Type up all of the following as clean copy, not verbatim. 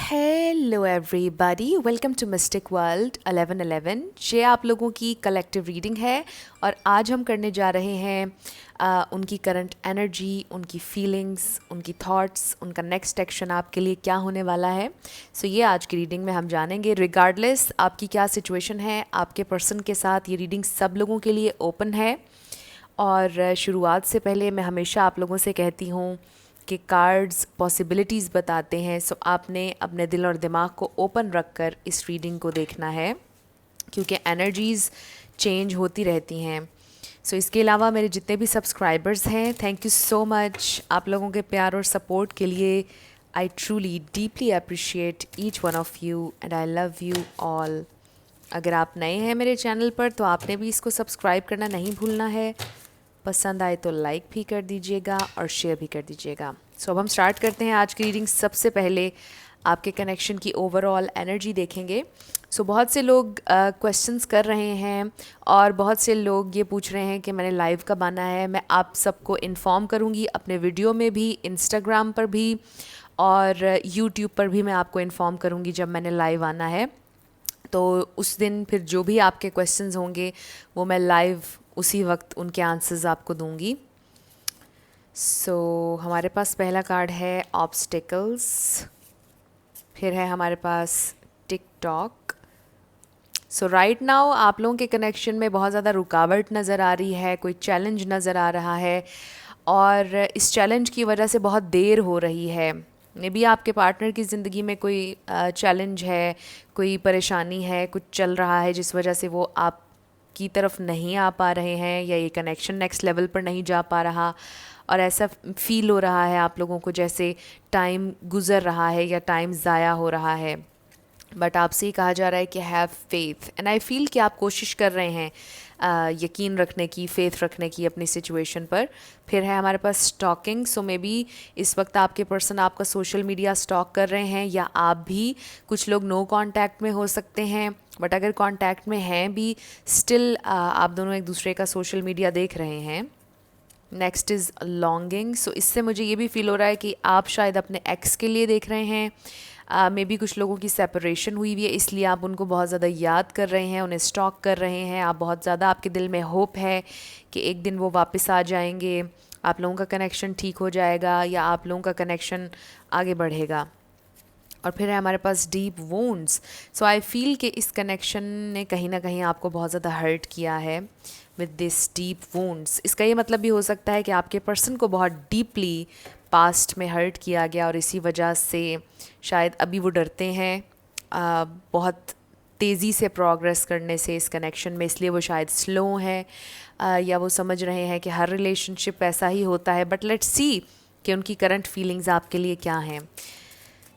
Hello everybody, welcome to mystic world 1111। ये आप लोगों की कलेक्टिव रीडिंग है और आज हम करने जा रहे हैं उनकी करंट एनर्जी, उनकी फीलिंग्स, उनकी थॉट्स, उनका नेक्स्ट एक्शन आपके लिए क्या होने वाला है। सो ये आज की रीडिंग में हम जानेंगे। रिगार्डलेस आपकी क्या सिचुएशन है आपके पर्सन के साथ, ये रीडिंग सब लोगों के लिए ओपन है। और शुरुआत से पहले मैं हमेशा आप लोगों से कहती हूँ कि कार्ड्स पॉसिबिलिटीज़ बताते हैं, सो आपने अपने दिल और दिमाग को ओपन रख कर इस रीडिंग को देखना है क्योंकि एनर्जीज़ चेंज होती रहती हैं। सो इसके अलावा मेरे जितने भी सब्सक्राइबर्स हैं, थैंक यू सो मच आप लोगों के प्यार और सपोर्ट के लिए। I truly deeply appreciate each one of you and I love you all. अगर आप नए हैं मेरे चैनल पर तो आपने भी इसको सब्सक्राइब करना नहीं भूलना है। पसंद आए तो लाइक भी कर दीजिएगा और शेयर भी कर दीजिएगा। सो अब हम स्टार्ट करते हैं आज की रीडिंग। सबसे पहले आपके कनेक्शन की ओवरऑल एनर्जी देखेंगे। सो बहुत से लोग क्वेश्चंस कर रहे हैं और बहुत से लोग ये पूछ रहे हैं कि मैंने लाइव कब आना है। मैं आप सबको इन्फॉर्म करूँगी अपने वीडियो में भी, इंस्टाग्राम पर भी और यूट्यूब पर भी मैं आपको इन्फॉर्म करूँगी जब मैंने लाइव आना है। तो उस दिन फिर जो भी आपके क्वेश्चंस होंगे वो मैं लाइव उसी वक्त उनके आंसर्स आपको दूंगी। सो हमारे पास पहला कार्ड है ऑब्स्टिकल्स, फिर है हमारे पास टिक टॉक। सो राइट नाउ आप लोगों के कनेक्शन में बहुत ज़्यादा रुकावट नज़र आ रही है, कोई चैलेंज नज़र आ रहा है और इस चैलेंज की वजह से बहुत देर हो रही है। मे बी आपके पार्टनर की ज़िंदगी में कोई चैलेंज है, कोई परेशानी है, कुछ चल रहा है जिस वजह से वो आपकी तरफ नहीं आ पा रहे हैं या ये कनेक्शन नेक्स्ट लेवल पर नहीं जा पा रहा। और ऐसा फील हो रहा है आप लोगों को जैसे टाइम गुज़र रहा है या टाइम ज़ाया हो रहा है। बट आपसे ही कहा जा रहा है कि have faith and I feel कि आप कोशिश कर रहे हैं यकीन रखने की, फेथ रखने की अपनी सिचुएशन पर। फिर है हमारे पास स्टॉकिंग। सो मे बी इस वक्त आपके पर्सन आपका सोशल मीडिया स्टॉक कर रहे हैं या आप भी। कुछ लोग नो कांटेक्ट में हो सकते हैं, बट अगर कांटेक्ट में हैं भी स्टिल आप दोनों एक दूसरे का सोशल मीडिया देख रहे हैं। Next is longing. सो इससे मुझे ये भी फील हो रहा है कि आप शायद अपने एक्स के लिए देख रहे हैं। मे बी कुछ लोगों की सेपरेशन हुई हुई है इसलिए आप उनको बहुत ज़्यादा याद कर रहे हैं, उन्हें स्टॉक कर रहे हैं। आप बहुत ज़्यादा, आपके दिल में होप है कि एक दिन वो वापस आ जाएंगे, आप लोगों का कनेक्शन ठीक हो जाएगा या आप लोगों का कनेक्शन आगे बढ़ेगा। और फिर है हमारे पास डीप वोन्ड्स। सो आई फील कि इस कनेक्शन ने कहीं ना कहीं आपको बहुत ज़्यादा हर्ट किया है विद दिस डीप वोन्ड्स। इसका ये मतलब भी हो सकता है कि आपके पर्सन को बहुत डीपली पास्ट में हर्ट किया गया और इसी वजह से शायद अभी वो डरते हैं बहुत तेज़ी से प्रोग्रेस करने से इस कनेक्शन में, इसलिए वो शायद स्लो हैं या वो समझ रहे हैं कि हर रिलेशनशिप ऐसा ही होता है। बट लेट्स सी कि उनकी करंट फीलिंग्स आपके लिए क्या हैं।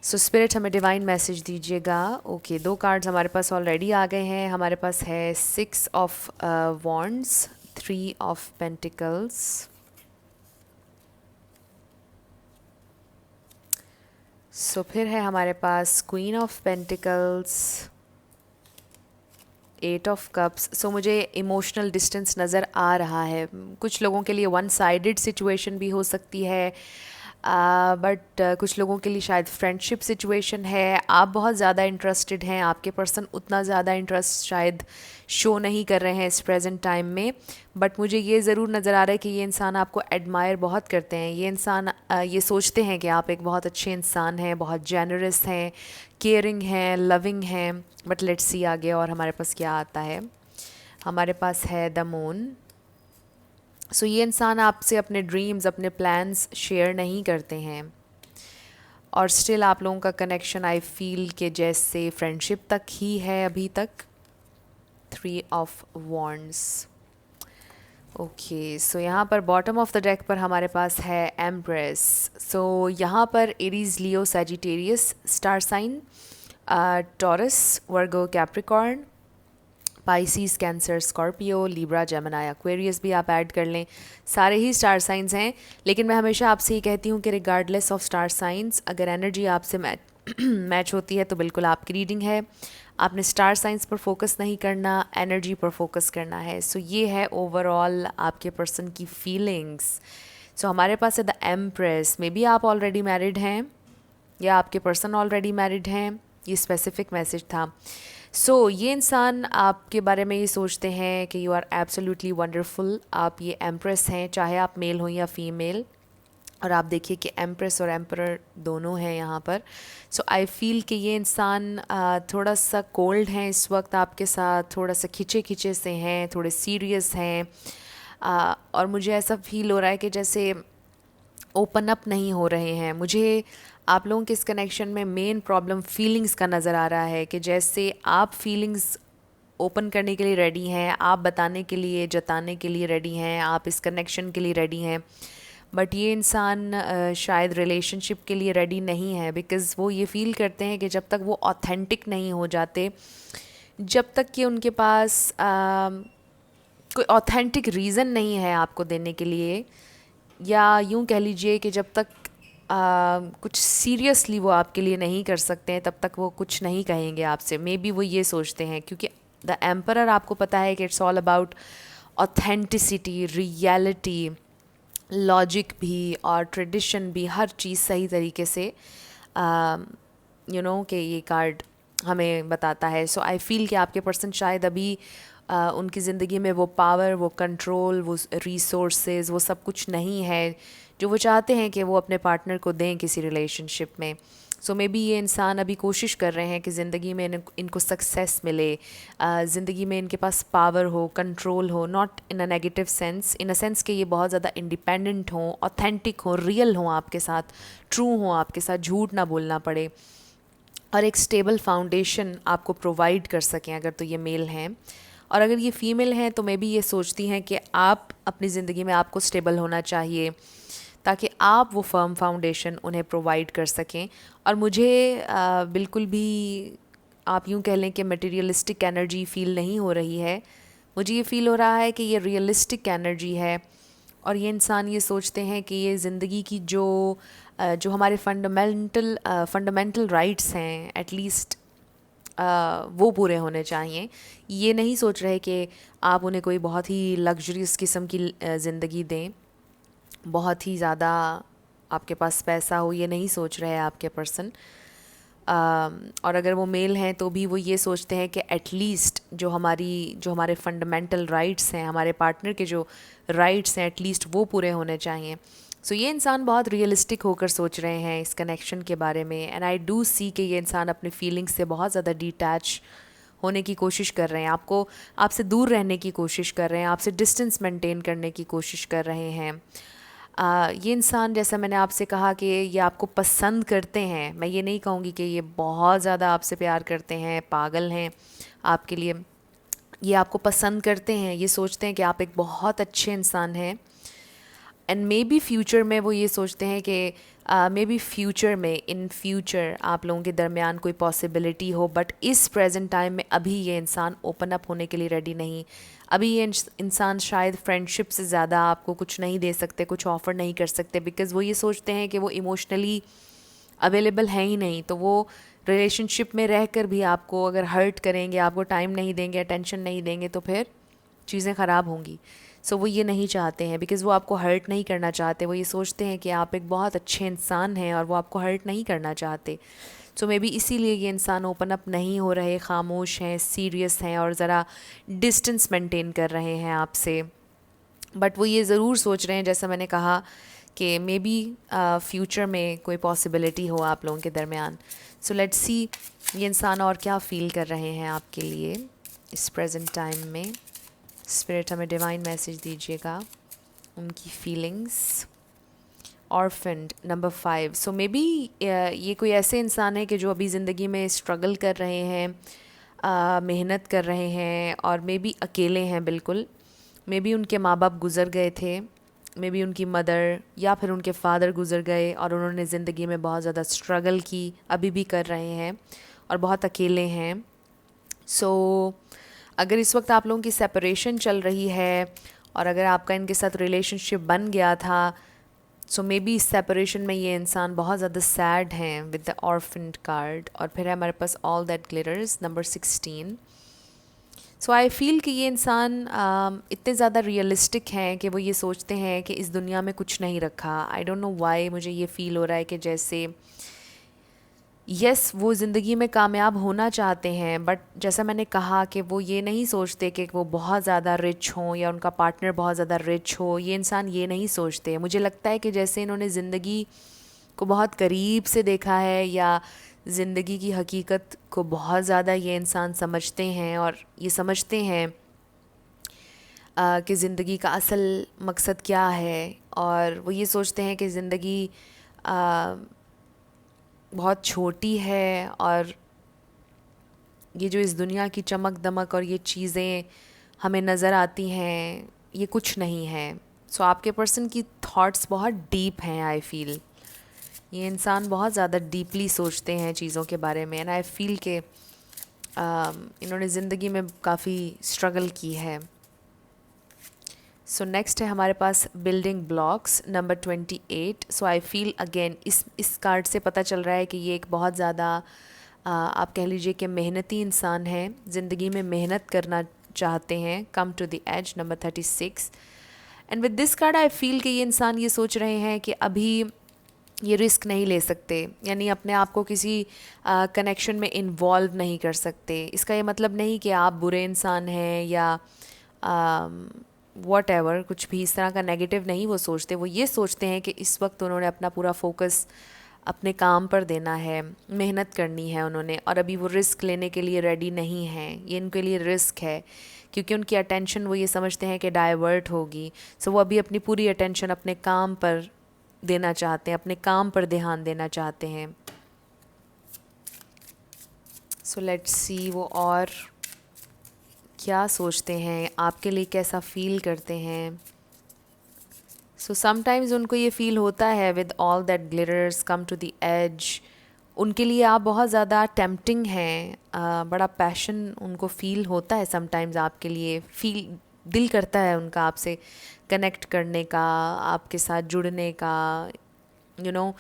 सो स्पिरिट हमें डिवाइन मैसेज दीजिएगा। ओके, दो कार्ड्स हमारे पास ऑलरेडी आ गए हैं। हमारे पास है 6 of wands, 3 of pentacles, so फिर है हमारे पास queen of pentacles, 8 of cups. So मुझे इमोशनल डिस्टेंस नज़र आ रहा है। कुछ लोगों के लिए वन साइडेड सिचुएशन भी हो सकती है, बट कुछ लोगों के लिए शायद फ्रेंडशिप सिचुएशन है। आप बहुत ज़्यादा इंटरेस्टेड हैं, आपके पर्सन उतना ज़्यादा इंटरेस्ट शायद शो नहीं कर रहे हैं इस प्रेजेंट टाइम में। बट मुझे ये ज़रूर नज़र आ रहा है कि ये इंसान आपको एडमायर बहुत करते हैं। ये इंसान ये सोचते हैं कि आप एक बहुत अच्छे इंसान हैं, बहुत जेनरस हैं, केयरिंग हैं, लविंग हैं। बट लेट्स सी आगे और हमारे पास क्या आता है। हमारे पास है द मून। सो ये इंसान आपसे अपने ड्रीम्स, अपने प्लान्स शेयर नहीं करते हैं और स्टिल आप लोगों का कनेक्शन आई फील के जैसे फ्रेंडशिप तक ही है अभी तक। 3 ऑफ वॉन्ड्स। ओके, सो यहाँ पर बॉटम ऑफ द डेक पर हमारे पास है एम्प्रेस। सो यहाँ पर Aries, Leo, Sagittarius star sign, Taurus, Virgo, Capricorn, Pisces, Cancer, Scorpio, Libra, Gemini, Aquarius भी आप ऐड कर लें। सारे ही स्टार साइंस हैं, लेकिन मैं हमेशा आपसे ये कहती हूँ कि रिगार्डलेस ऑफ स्टार साइंस, अगर एनर्जी आपसे मैच होती है तो बिल्कुल आपकी रीडिंग है। आपने स्टार साइंस पर फोकस नहीं करना, एनर्जी पर फोकस करना है। सो ये है ओवरऑल आपके पर्सन की फीलिंग्स। सो हमारे पास है द एम्प्रेस। मे बी आप ऑलरेडी मैरिड हैं या आपके पर्सन ऑलरेडी मैरिड हैं, ये स्पेसिफिक मैसेज था। सो ये इंसान आपके बारे में ये सोचते हैं कि यू आर एब्सोल्युटली वंडरफुल, आप ये एम्प्रेस हैं, चाहे आप मेल हो या फीमेल। और आप देखिए कि एम्प्रेस और एम्परर दोनों हैं यहाँ पर। सो आई फील कि ये इंसान थोड़ा सा कोल्ड हैं इस वक्त आपके साथ, थोड़ा सा खिंचे खिंचे से हैं, थोड़े सीरियस हैं। और मुझे ऐसा फील हो रहा है कि जैसे ओपन अप नहीं हो रहे हैं। मुझे आप लोगों के इस कनेक्शन में मेन प्रॉब्लम फीलिंग्स का नज़र आ रहा है कि जैसे आप फीलिंग्स ओपन करने के लिए रेडी हैं, आप बताने के लिए, जताने के लिए रेडी हैं, आप इस कनेक्शन के लिए रेडी हैं, बट ये इंसान शायद रिलेशनशिप के लिए रेडी नहीं है। बिकॉज़ वो ये फील करते हैं कि जब तक वो ऑथेंटिक नहीं हो जाते, जब तक कि उनके पास कोई ऑथेंटिक रीज़न नहीं है आपको देने के लिए, या यूँ कह लीजिए कि जब तक कुछ सीरियसली वो आपके लिए नहीं कर सकते हैं, तब तक वो कुछ नहीं कहेंगे आपसे। मे बी वो ये सोचते हैं, क्योंकि द एम्परर आपको पता है कि it's all about authenticity, reality, logic भी और ट्रेडिशन भी, हर चीज़ सही तरीके से कि ये कार्ड हमें बताता है। सो आई फील कि आपके पर्सन शायद अभी उनकी ज़िंदगी में वो पावर, वो कंट्रोल, वो रिसोर्सेज, वो सब कुछ नहीं है जो वो चाहते हैं कि वो अपने पार्टनर को दें किसी रिलेशनशिप में। सो मे बी ये इंसान अभी कोशिश कर रहे हैं कि ज़िंदगी में इनको सक्सेस मिले, ज़िंदगी में इनके पास पावर हो, कंट्रोल हो, not in a negative sense, in a sense कि ये बहुत ज़्यादा इंडिपेंडेंट हों, ऑथेंटिक हों, रियल हों आपके साथ, ट्रू हों आपके साथ, झूठ ना बोलना पड़े, और एक स्टेबल फाउंडेशन आपको प्रोवाइड कर सकें अगर तो ये मेल हैं। और अगर ये फ़ीमेल हैं तो मे बी ये सोचती हैं कि आप अपनी ज़िंदगी में आपको स्टेबल होना चाहिए ताकि आप वो फर्म फाउंडेशन उन्हें प्रोवाइड कर सकें। और मुझे बिल्कुल भी आप यूँ कह लें कि मटेरियलिस्टिक एनर्जी फ़ील नहीं हो रही है। मुझे ये फ़ील हो रहा है कि ये रियलिस्टिक एनर्जी है, और ये इंसान ये सोचते हैं कि ये ज़िंदगी की जो हमारे फंडामेंटल राइट्स हैं, एटलीस्ट वो पूरे होने चाहिए। ये नहीं सोच रहे कि आप उन्हें कोई बहुत ही लग्जरियस किस्म की ज़िंदगी दें, बहुत ही ज़्यादा आपके पास पैसा हो, ये नहीं सोच रहे हैं आपके पर्सन। और अगर वो मेल हैं तो भी वो ये सोचते हैं कि एटलीस्ट जो हमारे फंडामेंटल राइट्स हैं, हमारे पार्टनर के जो राइट्स हैं, एटलीस्ट वो पूरे होने चाहिए। सो ये इंसान बहुत रियलिस्टिक होकर सोच रहे हैं इस कनेक्शन के बारे में। एंड आई डू सी कि ये इंसान अपने फीलिंग्स से बहुत ज़्यादा डिटैच होने की कोशिश कर रहे हैं, आपसे दूर रहने की कोशिश कर रहे हैं, आपसे डिस्टेंस मेंटेन करने की कोशिश कर रहे हैं। ये इंसान, जैसा मैंने आपसे कहा कि ये आपको पसंद करते हैं, मैं ये नहीं कहूँगी कि ये बहुत ज़्यादा आपसे प्यार करते हैं, पागल हैं आपके लिए। ये आपको पसंद करते हैं, ये सोचते हैं कि आप एक बहुत अच्छे इंसान हैं। एंड मे बी फ्यूचर में वो ये सोचते हैं कि मे बी फ्यूचर में, इन फ्यूचर आप लोगों के दरमियान कोई पॉसिबिलिटी हो, बट इस प्रेजेंट टाइम में अभी ये इंसान ओपन अप होने के लिए रेडी नहीं। अभी ये इंसान शायद फ्रेंडशिप से ज़्यादा आपको कुछ नहीं दे सकते, कुछ ऑफ़र नहीं कर सकते, बिकॉज़ वो ये सोचते हैं कि वो इमोशनली अवेलेबल हैं ही नहीं। तो वो रिलेशनशिप में रह कर भी आपको अगर हर्ट करेंगे, आपको टाइम नहीं देंगे, अटेंशन नहीं देंगे, तो फिर चीज़ें ख़राब होंगी। सो वो ये नहीं चाहते हैं, बिकॉज़ वो आपको हर्ट नहीं करना चाहते। वो ये सोचते हैं कि आप एक बहुत अच्छे इंसान हैं और वो आपको हर्ट नहीं करना चाहते। सो मे बी इसीलिए ये इंसान ओपन अप नहीं हो रहे, ख़ामोश हैं, सीरियस हैं और ज़रा डिस्टेंस मेंटेन कर रहे हैं आपसे। बट वो ये ज़रूर सोच रहे हैं, जैसा मैंने कहा, कि मे बी फ्यूचर में कोई पॉसिबिलिटी हो आप लोगों के दरमियान। सो लेट्स सी ये इंसान और क्या फ़ील कर रहे हैं आपके लिए इस प्रेजेंट टाइम में। स्पिरिट हमें डिवाइन मैसेज दीजिएगा, उनकी feelings. Orphaned number 5। So may be ये कोई ऐसे इंसान है कि जो अभी ज़िंदगी में स्ट्रगल कर रहे हैं, मेहनत कर रहे हैं, और मे बी अकेले हैं बिल्कुल। मे बी उनके माँ बाप गुज़र गए थे, मे बी उनकी मदर या फिर उनके फादर गुज़र गए और उन्होंने ज़िंदगी में बहुत ज़्यादा स्ट्रगल की, अभी भी कर रहे हैं और बहुत अकेले हैं। सो अगर इस वक्त आप लोगों की सेपरेशन चल रही है और अगर आपका इनके साथ रिलेशनशिप बन गया था, सो मे बी इस सेपरेशन में ये इंसान बहुत ज़्यादा सैड हैं विद द ऑर्फेंड कार्ड। और फिर है हमारे पास all that glitters number 16। So I feel कि ये इंसान इतने ज़्यादा रियलिस्टिक हैं कि वो ये सोचते हैं कि इस दुनिया में कुछ नहीं रखा। आई डोंट नो वाई मुझे ये फ़ील हो रहा है कि जैसे यस वो ज़िंदगी में कामयाब होना चाहते हैं, बट जैसा मैंने कहा कि वो ये नहीं सोचते कि वो बहुत ज़्यादा रिच हों या उनका पार्टनर बहुत ज़्यादा रिच हो। ये इंसान ये नहीं सोचते। मुझे लगता है कि जैसे इन्होंने ज़िंदगी को बहुत करीब से देखा है या ज़िंदगी की हकीकत को बहुत ज़्यादा ये इंसान समझते हैं और ये समझते हैं कि ज़िंदगी का असल मकसद क्या है। और वो ये सोचते हैं कि ज़िंदगी बहुत छोटी है और ये जो इस दुनिया की चमक दमक और ये चीज़ें हमें नज़र आती हैं ये कुछ नहीं है। सो आपके पर्सन की थॉट्स बहुत डीप हैं। आई फील ये इंसान बहुत ज़्यादा डीपली सोचते हैं चीज़ों के बारे में। एंड आई फील के इन्होंने ज़िंदगी में काफ़ी स्ट्रगल की है। सो नेक्स्ट है हमारे पास building blocks number 28। So I feel again इस कार्ड से पता चल रहा है कि ये एक बहुत ज़्यादा आप कह लीजिए कि मेहनती इंसान है, ज़िंदगी में मेहनत करना चाहते हैं। Come to the age number 36। And with this card I feel कि ये इंसान ये सोच रहे हैं कि अभी ये रिस्क नहीं ले सकते, यानी अपने आप को किसी कनेक्शन में इन्वॉल्व नहीं कर सकते। इसका ये मतलब नहीं कि आप बुरे इंसान हैं या वॉट एवर, कुछ भी इस तरह का नेगेटिव नहीं वो सोचते। वो ये सोचते हैं कि इस वक्त उन्होंने अपना पूरा फोकस अपने काम पर देना है, मेहनत करनी है उन्होंने, और अभी वो रिस्क लेने के लिए रेडी नहीं हैं। ये इनके लिए रिस्क है क्योंकि उनकी अटेंशन वो ये समझते हैं कि डाइवर्ट होगी। सो वो अभी अपनी पूरी अटेंशन अपने काम पर देना चाहते हैं, अपने काम पर ध्यान देना चाहते हैं। सो लेट्स सी वो और क्या सोचते हैं, आपके लिए कैसा फील करते हैं। सो समटाइम्स उनको ये फील होता है with all that glitters come to the age, उनके लिए आप बहुत ज़्यादा टेम्पटिंग हैं। बड़ा पैशन उनको फील होता है समटाइम्स आपके लिए। फील दिल करता है उनका आपसे कनेक्ट करने का, आपके साथ जुड़ने का। यू नो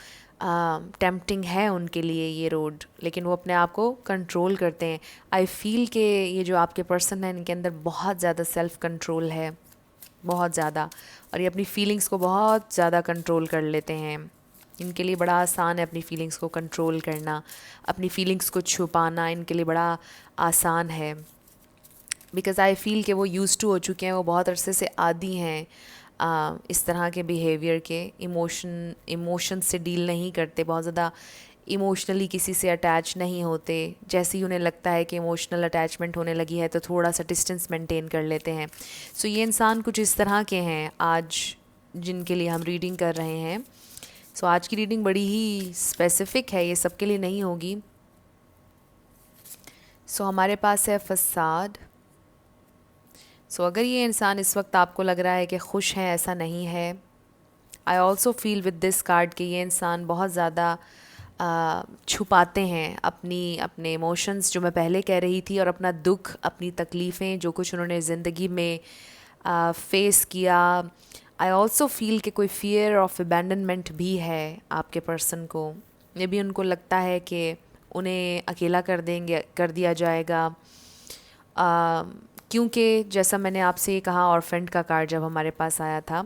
टेम्पटिंग है उनके लिए ये रोड, लेकिन वो अपने आप को कंट्रोल करते हैं। आई फील के ये जो आपके पर्सन हैं इनके अंदर बहुत ज़्यादा सेल्फ़ कंट्रोल है, बहुत ज़्यादा, और ये अपनी फीलिंग्स को बहुत ज़्यादा कंट्रोल कर लेते हैं। इनके लिए बड़ा आसान है अपनी फीलिंग्स को कंट्रोल करना, अपनी फीलिंग्स को छुपाना इनके लिए बड़ा आसान है। बिकॉज़ आई फील कि वो यूज़ टू हो चुके हैं, वो बहुत अरसे से आदी हैं इस तरह के बिहेवियर के। इमोशन से डील नहीं करते, बहुत ज़्यादा इमोशनली किसी से अटैच नहीं होते। जैसे ही उन्हें लगता है कि इमोशनल अटैचमेंट होने लगी है तो थोड़ा सा डिस्टेंस मेंटेन कर लेते हैं। सो ये इंसान कुछ इस तरह के हैं आज जिनके लिए हम रीडिंग कर रहे हैं। सो आज की रीडिंग बड़ी ही स्पेसिफ़िक है, ये सबके लिए नहीं होगी। सो हमारे पास है फसाद। सो अगर ये इंसान इस वक्त आपको लग रहा है कि खुश हैं, ऐसा नहीं है। I also feel with this card कि ये इंसान बहुत ज़्यादा छुपाते हैं अपने इमोशंस, जो मैं पहले कह रही थी, और अपना दुख, अपनी तकलीफ़ें, जो कुछ उन्होंने ज़िंदगी में फेस किया। आई ऑल्सो फील कि कोई फियर ऑफ अबैंडनमेंट भी है आपके पर्सन को। ये भी उनको लगता है कि उन्हें अकेला कर दिया जाएगा। क्योंकि जैसा मैंने आपसे ये कहा, ऑर्फेंड का कार्ड जब हमारे पास आया था,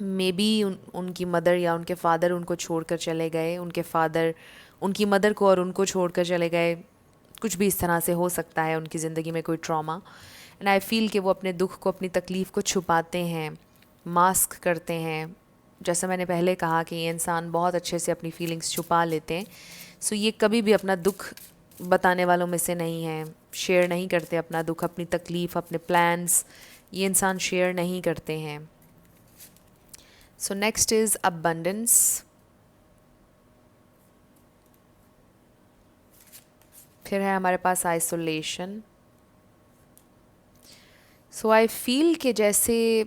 मे बी उनकी मदर या उनके फ़ादर उनको छोड़कर चले गए, उनके फ़ादर उनकी मदर को और उनको छोड़कर चले गए, कुछ भी इस तरह से हो सकता है उनकी ज़िंदगी में कोई ट्रॉमा। एंड आई फील कि वो अपने दुख को, अपनी तकलीफ़ को छुपाते हैं, मास्क करते हैं। जैसा मैंने पहले कहा कि ये इंसान बहुत अच्छे से अपनी फीलिंग्स छुपा लेते हैं। सो ये कभी भी अपना दुख बताने वालों में से नहीं है, शेयर नहीं करते अपना दुख, अपनी तकलीफ़, अपने प्लान्स, ये इंसान शेयर नहीं करते हैं। So next is abundance. फिर है हमारे पास आइसोलेशन। सो आई फील कि जैसे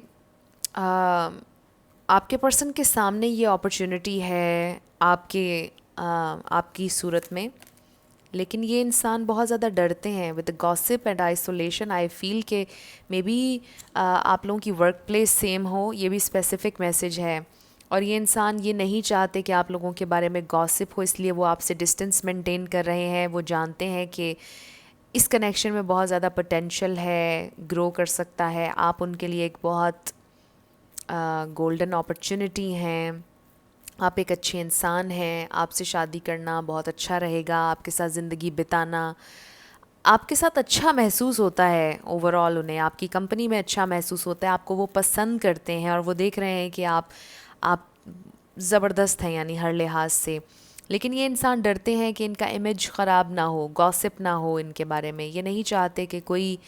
आपके पर्सन के सामने ये अपॉर्चुनिटी है आपकी सूरत में, लेकिन ये इंसान बहुत ज़्यादा डरते हैं। With gossip and isolation I feel के मे बी आप लोगों की वर्क प्लेस सेम हो, ये भी स्पेसिफिक मैसेज है। और ये इंसान ये नहीं चाहते कि आप लोगों के बारे में गॉसिप हो, इसलिए वो आपसे डिस्टेंस मेंटेन कर रहे हैं। वो जानते हैं कि इस कनेक्शन में बहुत ज़्यादा पोटेंशियल है, ग्रो कर सकता है, आप उनके लिए एक बहुत गोल्डन अपॉर्चुनिटी हैं। आप एक अच्छे इंसान हैं, आपसे शादी करना बहुत अच्छा रहेगा, आपके साथ ज़िंदगी बिताना, आपके साथ अच्छा महसूस होता है। ओवरऑल उन्हें आपकी कंपनी में अच्छा महसूस होता है, आपको वो पसंद करते हैं और वो देख रहे हैं कि आप ज़बरदस्त हैं यानी हर लिहाज से। लेकिन ये इंसान डरते हैं कि इनका इमेज ख़राब ना हो, गॉसिप ना हो इनके बारे में। ये नहीं चाहते कि कोई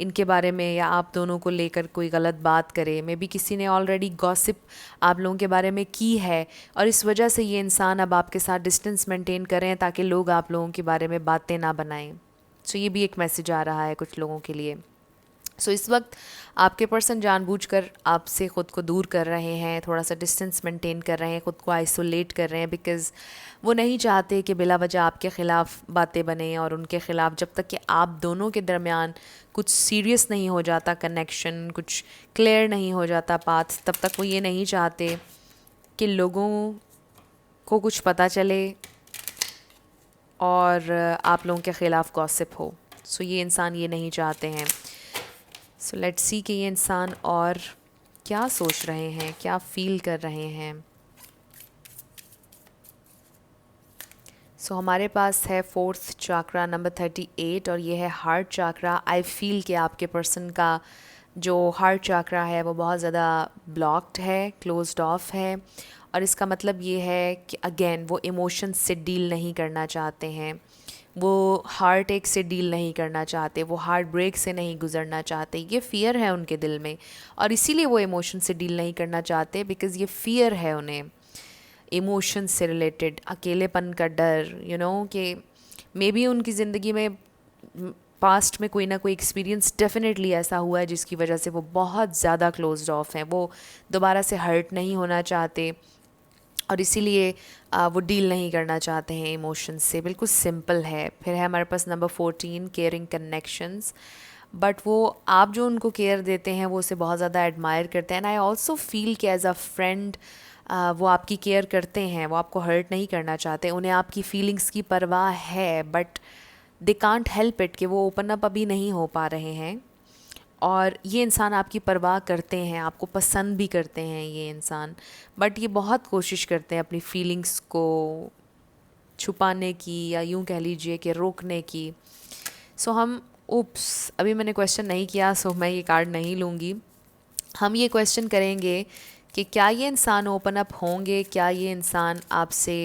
इनके बारे में या आप दोनों को लेकर कोई गलत बात करे। मे बी किसी ने ऑलरेडी गॉसिप आप लोगों के बारे में की है और इस वजह से ये इंसान अब आपके साथ डिस्टेंस मेंटेन करें ताकि लोग आप लोगों के बारे में बातें ना बनाएं। सो ये भी एक मैसेज आ रहा है कुछ लोगों के लिए। सो इस वक्त आपके पर्सन जानबूझकर आपसे ख़ुद को दूर कर रहे हैं, थोड़ा सा डिस्टेंस मेंटेन कर रहे हैं, ख़ुद को आइसोलेट कर रहे हैं, बिकॉज़ वो नहीं चाहते कि बिला वजह आपके ख़िलाफ़ बातें बनें। और उनके ख़िलाफ़ जब तक कि आप दोनों के दरमियान कुछ सीरियस नहीं हो जाता कनेक्शन, कुछ क्लियर नहीं हो जाता पाथ, तब तक वो ये नहीं चाहते कि लोगों को कुछ पता चले और आप लोगों के ख़िलाफ़ गॉसिप हो। सो ये इंसान ये नहीं चाहते हैं। सो लेट्स सी कि ये इंसान और क्या सोच रहे हैं, क्या फ़ील कर रहे हैं। सो हमारे पास है फोर्थ चाक्रा नंबर 38 और ये है हार्ट चाक्रा। आई फील कि आपके पर्सन का जो हार्ट चाक्रा है वो बहुत ज़्यादा ब्लॉक्ड है, क्लोज्ड ऑफ है। और इसका मतलब ये है कि अगेन वो इमोशंस से डील नहीं करना चाहते हैं, वो हार्ट एक से डील नहीं करना चाहते, वो हार्ट ब्रेक से नहीं गुजरना चाहते। ये फ़ियर है उनके दिल में और इसीलिए वो इमोशन से डील नहीं करना चाहते, बिकॉज़ ये फ़ियर है उन्हें इमोशन से रिलेटेड, अकेलेपन का डर, कि मे बी उनकी ज़िंदगी में पास्ट में कोई ना कोई एक्सपीरियंस डेफिनेटली ऐसा हुआ है जिसकी वजह से वो बहुत ज़्यादा क्लोज्ड ऑफ हैं, वो दोबारा से हर्ट नहीं होना चाहते और इसीलिए वो डील नहीं करना चाहते हैं इमोशंस से। बिल्कुल सिंपल है। फिर है हमारे पास नंबर 14 केयरिंग कनेक्शंस। बट वो आप जो उनको केयर देते हैं वो उसे बहुत ज़्यादा एडमायर करते हैं। एंड आई ऑल्सो फील कि एज अ फ्रेंड वो आपकी केयर करते हैं, वो आपको हर्ट नहीं करना चाहते, उन्हें आपकी फीलिंग्स की परवाह है, but they can't help it कि वो ओपन अप अभी नहीं हो पा रहे हैं। और ये इंसान आपकी परवाह करते हैं, आपको पसंद भी करते हैं ये इंसान, बट ये बहुत कोशिश करते हैं अपनी फीलिंग्स को छुपाने की या यूँ कह लीजिए कि रोकने की। सो हम अभी मैंने क्वेश्चन नहीं किया, सो मैं ये कार्ड नहीं लूँगी। हम ये क्वेश्चन करेंगे कि क्या ये इंसान ओपन अप होंगे, क्या ये इंसान आपसे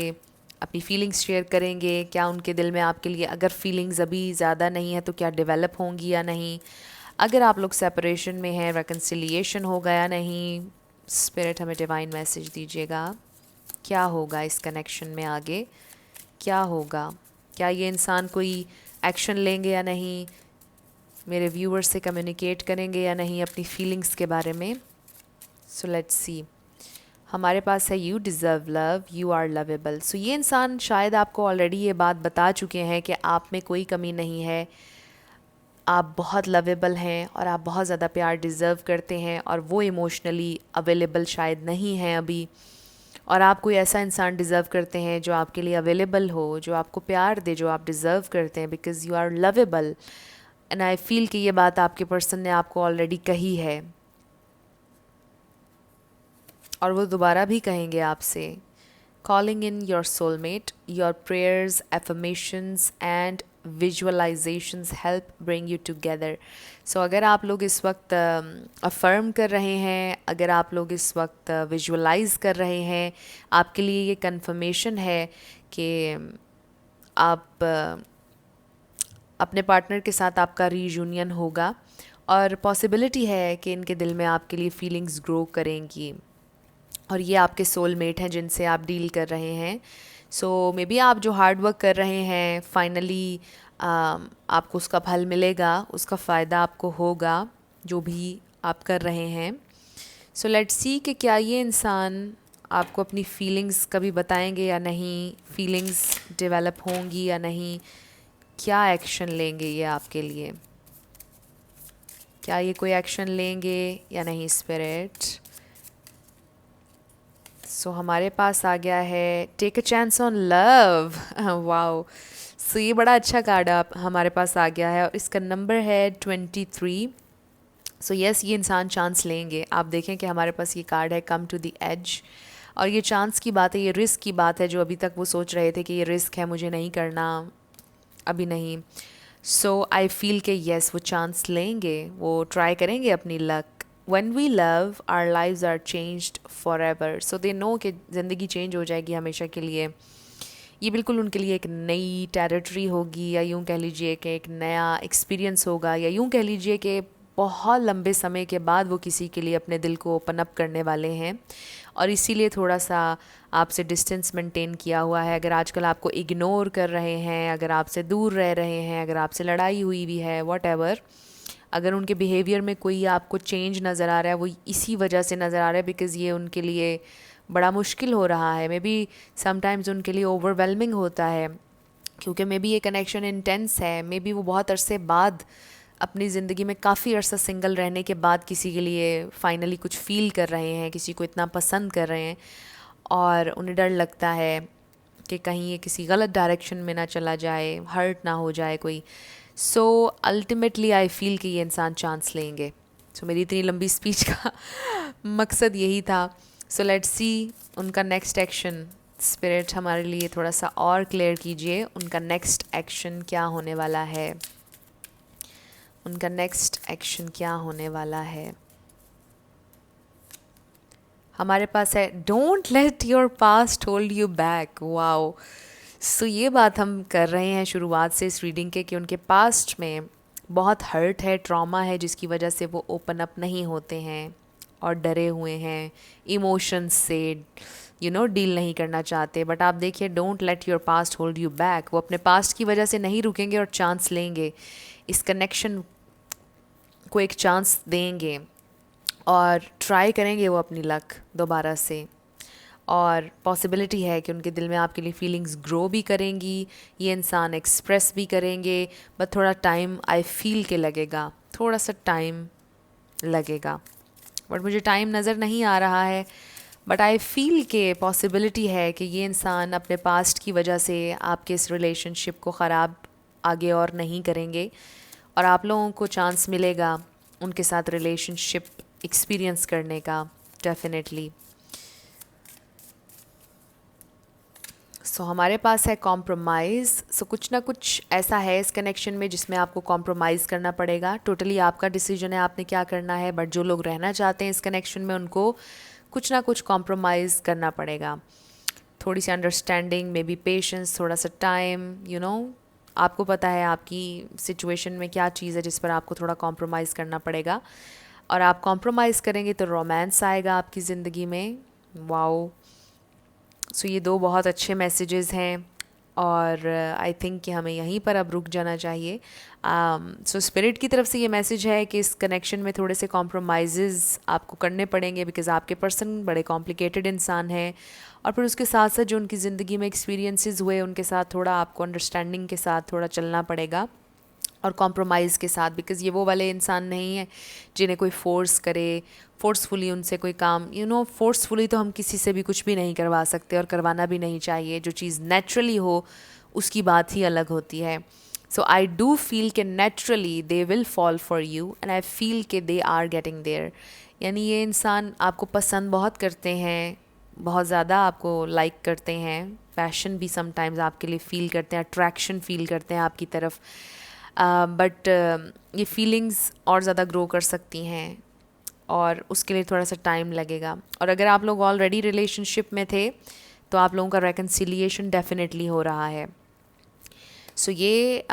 अपनी फीलिंग्स शेयर करेंगे, क्या उनके दिल में आपके लिए अगर फीलिंग्स अभी ज़्यादा नहीं है तो क्या डेवलप होंगी या नहीं, अगर आप लोग सेपरेशन में हैं रिकन्सिलिएशन होगा या नहीं। स्पिरिट हमें डिवाइन मैसेज दीजिएगा, क्या होगा इस कनेक्शन में आगे, क्या होगा, क्या ये इंसान कोई एक्शन लेंगे या नहीं, मेरे व्यूअर्स से कम्युनिकेट करेंगे या नहीं अपनी फीलिंग्स के बारे में। So let's see. हमारे पास है you deserve love, you are lovable. So ये इंसान शायद आपको ऑलरेडी ये बात बता चुके हैं कि आप में कोई कमी नहीं है, आप बहुत लवेबल हैं और आप बहुत ज़्यादा प्यार डिज़र्व करते हैं और वो इमोशनली अवेलेबल शायद नहीं हैं अभी। और आप कोई ऐसा इंसान डिज़र्व करते हैं जो आपके लिए अवेलेबल हो, जो आपको प्यार दे, जो आप डिज़र्व करते हैं, because you are lovable. And I feel कि ये बात आपके पर्सन ने आपको ऑलरेडी कही है और वो दोबारा भी कहेंगे आपसे। Calling in your soulmate, your prayers, affirmations and visualisations help bring you together. So अगर आप लोग इस वक्त अफर्म कर रहे हैं, अगर आप लोग इस वक्त विजुअलाइज कर रहे हैं, आपके लिए ये कंफर्मेशन है कि आप अपने पार्टनर के साथ आपका रीयूनियन होगा और पॉसिबिलिटी है कि इनके दिल में आपके लिए फीलिंग्स ग्रो करेंगी और ये आपके सोलमेट हैं जिनसे आप डील कर रहे हैं। सो मे बी आप जो हार्ड वर्क कर रहे हैं फाइनली आपको उसका फल मिलेगा, उसका फ़ायदा आपको होगा जो भी आप कर रहे हैं। सो लेट्स सी कि क्या ये इंसान आपको अपनी फीलिंग्स कभी बताएंगे या नहीं, फीलिंग्स डेवलप होंगी या नहीं, क्या एक्शन लेंगे ये आपके लिए, क्या ये कोई एक्शन लेंगे या नहीं स्पिरिट। सो हमारे पास आ गया है take a chance on love. Wow, so ये बड़ा अच्छा कार्ड आप हमारे पास आ गया है और इसका नंबर है 23। सो यस, ये इंसान चांस लेंगे। आप देखें कि हमारे पास ये कार्ड है कम टू द एज। और ये चांस की बात है, ये रिस्क की बात है, जो अभी तक वो सोच रहे थे कि ये रिस्क है, मुझे नहीं करना, अभी नहीं। सो आई फील कि येस वो चांस लेंगे, वो ट्राई करेंगे अपनी luck. One we love our lives are changed forever, so they know कि ज़िंदगी चेंज हो जाएगी हमेशा के लिए। ये बिल्कुल उनके लिए एक नई टेरिटरी होगी, या यूँ कह लीजिए कि एक नया एक्सपीरियंस होगा, या यूँ कह लीजिए कि बहुत लंबे समय के बाद वो किसी के लिए अपने दिल को ओपन अप करने वाले हैं, और इसीलिए थोड़ा सा आपसे डिस्टेंस मेंटेन किया हुआ है। अगर आजकल आपको इग्नोर कर रहे हैं, अगर आपसे दूर रह रहे हैं, अगर आपसे लड़ाई हुई भी है, वॉट एवर, अगर उनके बिहेवियर में कोई आपको चेंज नज़र आ रहा है, वो इसी वजह से नज़र आ रहा है बिकॉज़ ये उनके लिए बड़ा मुश्किल हो रहा है। मे बी समटाइम्स उनके लिए ओवरवेलमिंग होता है, क्योंकि मे बी ये कनेक्शन इंटेंस है। मे बी वो बहुत अरसे बाद अपनी ज़िंदगी में काफ़ी अरसा सिंगल रहने के बाद किसी के लिए फ़ाइनली कुछ फ़ील कर रहे हैं, किसी को इतना पसंद कर रहे हैं, और उन्हें डर लगता है कि कहीं ये किसी गलत डायरेक्शन में ना चला जाए, हर्ट ना हो जाए कोई। सो अल्टीमेटली आई फील कि ये इंसान चांस लेंगे। सो मेरी इतनी लंबी स्पीच का मकसद यही था। सो लेट्स सी उनका नेक्स्ट एक्शन। स्पिरिट हमारे लिए थोड़ा सा और क्लियर कीजिए, उनका नेक्स्ट एक्शन क्या होने वाला है, उनका नेक्स्ट एक्शन क्या होने वाला है। हमारे पास है don't let your past hold you back. Wow, so ये बात हम कर रहे हैं शुरुआत से इस रीडिंग के कि उनके पास्ट में बहुत हर्ट है, ट्रॉमा है, जिसकी वजह से वो ओपन अप नहीं होते हैं और डरे हुए हैं, इमोशंस से डील नहीं करना चाहते। बट आप देखिए, don't let your past hold you back, वो अपने पास्ट की वजह से नहीं रुकेंगे और चांस लेंगे, इस कनेक्शन को एक चांस देंगे और ट्राई करेंगे वो अपनी लक दोबारा से। और पॉसिबिलिटी है कि उनके दिल में आपके लिए फीलिंग्स ग्रो भी करेंगी, ये इंसान एक्सप्रेस भी करेंगे, बट थोड़ा टाइम आई फील के लगेगा, थोड़ा सा टाइम लगेगा। बट मुझे टाइम नज़र नहीं आ रहा है, बट आई फील के पॉसिबिलिटी है कि ये इंसान अपने पास्ट की वजह से आपके इस रिलेशनशिप को ख़राब आगे और नहीं करेंगे, और आप लोगों को चांस मिलेगा उनके साथ रिलेशनशिप एक्सपीरियंस करने का, डेफिनेटली। सो हमारे पास है कॉम्प्रोमाइज़। सो कुछ ना कुछ ऐसा है इस कनेक्शन में जिसमें आपको कॉम्प्रोमाइज़ करना पड़ेगा। टोटली आपका डिसीजन है आपने क्या करना है, बट जो लोग रहना चाहते हैं इस कनेक्शन में उनको कुछ ना कुछ कॉम्प्रोमाइज़ करना पड़ेगा। थोड़ी सी अंडरस्टैंडिंग, मे बी पेशेंस, थोड़ा सा टाइम, आपको पता है आपकी सिचुएशन में क्या चीज़ है जिस पर आपको थोड़ा कॉम्प्रोमाइज़ करना पड़ेगा, और आप कॉम्प्रोमाइज़ करेंगे तो रोमांस आएगा आपकी ज़िंदगी में। वाओ, सो ये दो बहुत अच्छे मैसेजेस हैं, और आई थिंक कि हमें यहीं पर अब रुक जाना चाहिए। सो स्पिरिट की तरफ से ये मैसेज है कि इस कनेक्शन में थोड़े से कॉम्प्रोमाइज़ आपको करने पड़ेंगे, बिकॉज़ आपके पर्सन बड़े कॉम्प्लिकेटेड इंसान हैं, और फिर उसके साथ साथ जो उनकी ज़िंदगी में एक्सपीरियंसेस हुए उनके साथ थोड़ा आपको अंडरस्टैंडिंग के साथ थोड़ा चलना पड़ेगा, और कॉम्प्रोमाइज़ के साथ, बिकॉज़ ये वो वाले इंसान नहीं है जिन्हें कोई फोर्स करे, फोर्सफुली उनसे कोई काम, फोर्सफुली तो हम किसी से भी कुछ भी नहीं करवा सकते और करवाना भी नहीं चाहिए। जो चीज़ नेचुरली हो उसकी बात ही अलग होती है। सो आई डू फील कि naturally they will fall for you, and I feel कि दे आर गेटिंग देयर। यानी ये इंसान आपको पसंद बहुत करते हैं, बहुत ज़्यादा आपको लाइक करते हैं, पैशन भी समटाइम्स आपके लिए फ़ील करते हैं, अट्रैक्शन फ़ील करते हैं आपकी तरफ, बट ये फीलिंग्स और ज़्यादा ग्रो कर सकती हैं, और उसके लिए थोड़ा सा टाइम लगेगा। और अगर आप लोग ऑलरेडी रिलेशनशिप में थे तो आप लोगों का रेकन्सिलिएशन डेफिनेटली हो रहा है। सो ये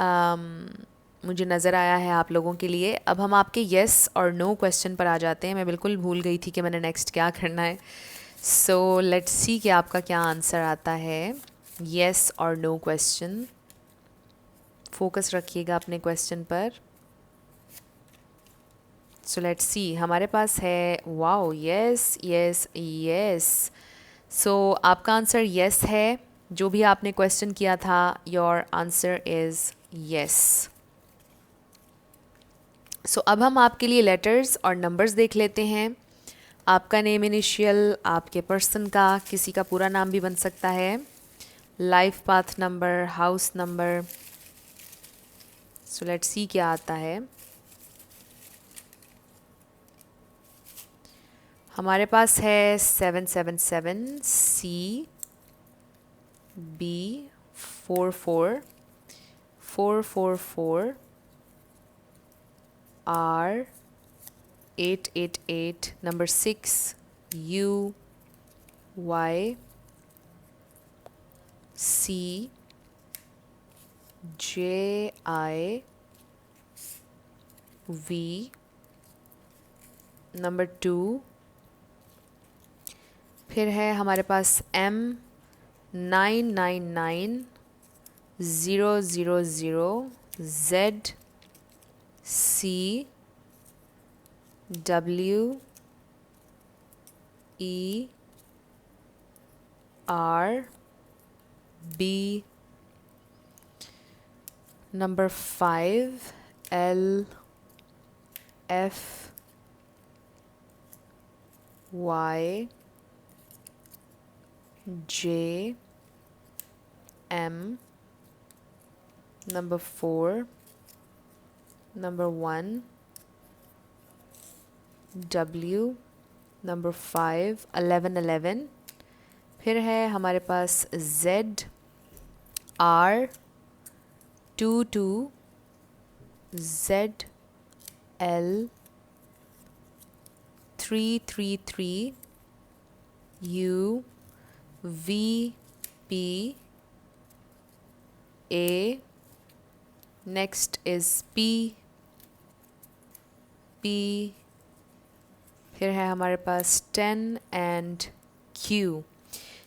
मुझे नज़र आया है आप लोगों के लिए। अब हम आपके येस और नो क्वेश्चन पर आ जाते हैं। मैं बिल्कुल भूल गई थी कि मैंने नेक्स्ट क्या करना है। सो लेट्स सी कि आपका क्या आंसर आता है। येस और नो क्वेश्चन, फोकस रखिएगा अपने क्वेश्चन पर। सो लेट्स सी, हमारे पास है वाओ, यस यस यस। सो आपका आंसर यस है। जो भी आपने क्वेश्चन किया था, योर आंसर इज़ यस। सो अब हम आपके लिए लेटर्स और नंबर्स देख लेते हैं। आपका नेम इनिशियल, आपके पर्सन का, किसी का पूरा नाम भी बन सकता है, life path number, house number. So let's सी क्या आता है। हमारे पास है 777, C, B, 44, 444, R, 888, number 6, U, Y, C, J, I, V, number 2, फिर है हमारे पास M, 999, 000, Z, C, W, E, R, B, number 5, L, F, Y, J, M, number 4, number 1, W, number 5, 1111, फिर है हमारे पास Z, R, 22, Z, L, 333, U, V, P, A, next is P, P, फिर है हमारे पास 10 and Q.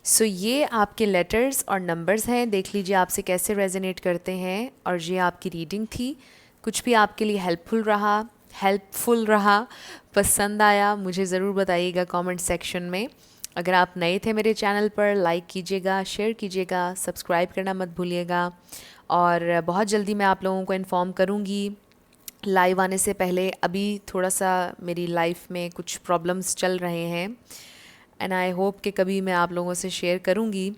सो ये आपके letters और numbers हैं, देख लीजिए आपसे कैसे रेजोनेट करते हैं. और ये आपकी रीडिंग थी. कुछ भी आपके लिए हेल्पफुल रहा, पसंद आया, मुझे ज़रूर बताइएगा कमेंट सेक्शन में. अगर आप नए थे मेरे चैनल पर, लाइक कीजिएगा, शेयर कीजिएगा, सब्सक्राइब करना मत भूलिएगा. और बहुत जल्दी मैं आप लोगों को इन्फॉर्म करूँगी लाइव आने से पहले. अभी थोड़ा सा मेरी लाइफ में कुछ प्रॉब्लम्स चल रहे हैं एंड आई होप कि कभी मैं आप लोगों से शेयर करूँगी.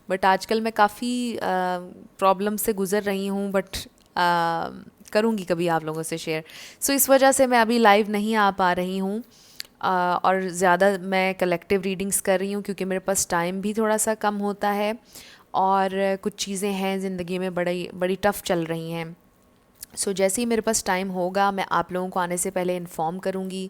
बट आजकल मैं काफ़ी प्रॉब्लम से गुज़र रही हूँ, बट करूँगी कभी आप लोगों से शेयर. सो इस वजह से मैं अभी लाइव नहीं आ पा रही हूँ. और ज़्यादा मैं कलेक्टिव रीडिंग्स कर रही हूँ क्योंकि मेरे पास टाइम भी थोड़ा सा कम होता है और कुछ चीज़ें हैं ज़िंदगी में बड़ी टफ़ चल रही हैं. सो जैसे ही मेरे पास टाइम होगा मैं आप लोगों को आने से पहले इन्फॉर्म करूँगी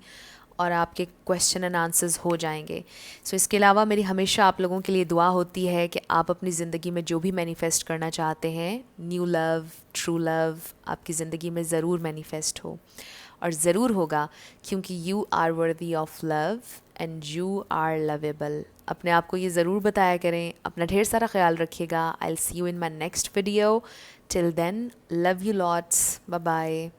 और आपके क्वेश्चन एंड आंसर्स हो जाएंगे. सो इसके अलावा मेरी हमेशा आप लोगों के लिए दुआ होती है कि आप अपनी ज़िंदगी में जो भी मैनिफेस्ट करना चाहते हैं, न्यू लव, ट्रू लव, आपकी ज़िंदगी में ज़रूर मैनिफेस्ट हो. और ज़रूर होगा क्योंकि you are worthy of love and you are lovable. अपने आप को ये ज़रूर बताया करें. अपना ढेर सारा ख्याल रखिएगा. I will see you in my next video. Till then, love you lots. Bye bye.